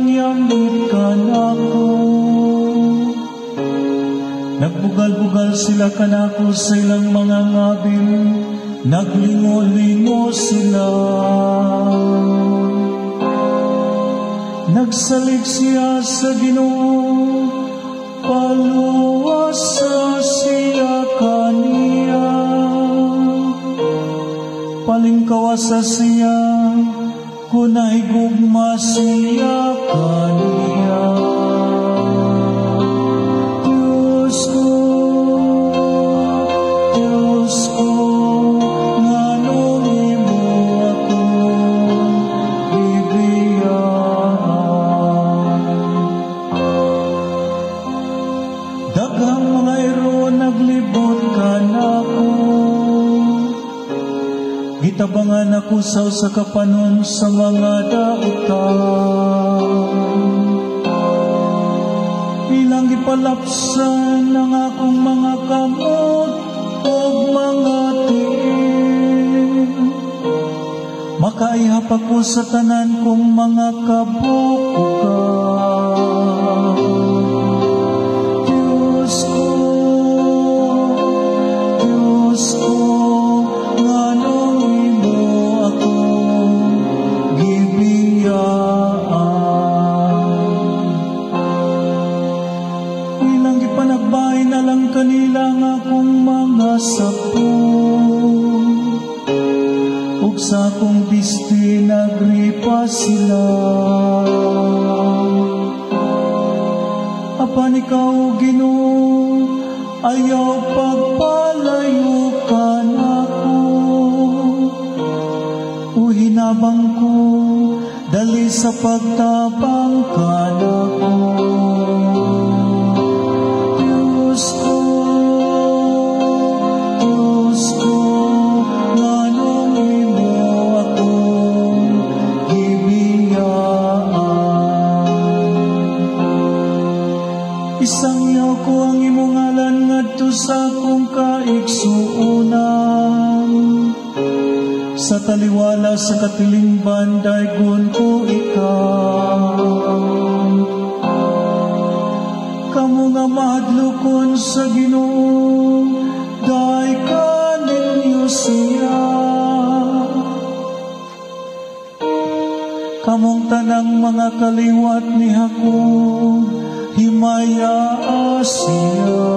nangyamit ka nako. Nagbugal-bugal sila kanako sa ilang mga ngabil, naglingo-lingo sila. Nagsalig siya sa Ginoo, paluwasa siya kaniya. Palingkawasa siya, kunay gugma siya kaniya. Diyos ko, nganong imo ako bibiyaan. Daghang mga iro naglibot ka nako, gitabangan ako sa kapanon sa mga dautan. Ilang gipalapsan ang akong mga kamot o mga tiin. Makaihap ako sa tanan kong mga kabukugan. Diyos ko, nganong imo ako gibiyaan. Ilang gipanagbay na lang kanila nga akong mga sapon, ug sa akong bisti nagripa sila. Apan ikaw, Ginoo, ayaw pagpalayo ka nako. Uhinabang ko, dali sa pagtabang ka nako. Diyos ko, nganong imo ako gibiyaan. Isangyaw ko ang imong ngalan ngadto sa akong kaigsuonan. Sa taliwala sa katilingban, daygon ko ikaw. Kamu nga mahadlokon sa Ginoo, dahi ka ninyo siya. Kamong tanang mga kaliwat ni Jacob, himaya siya.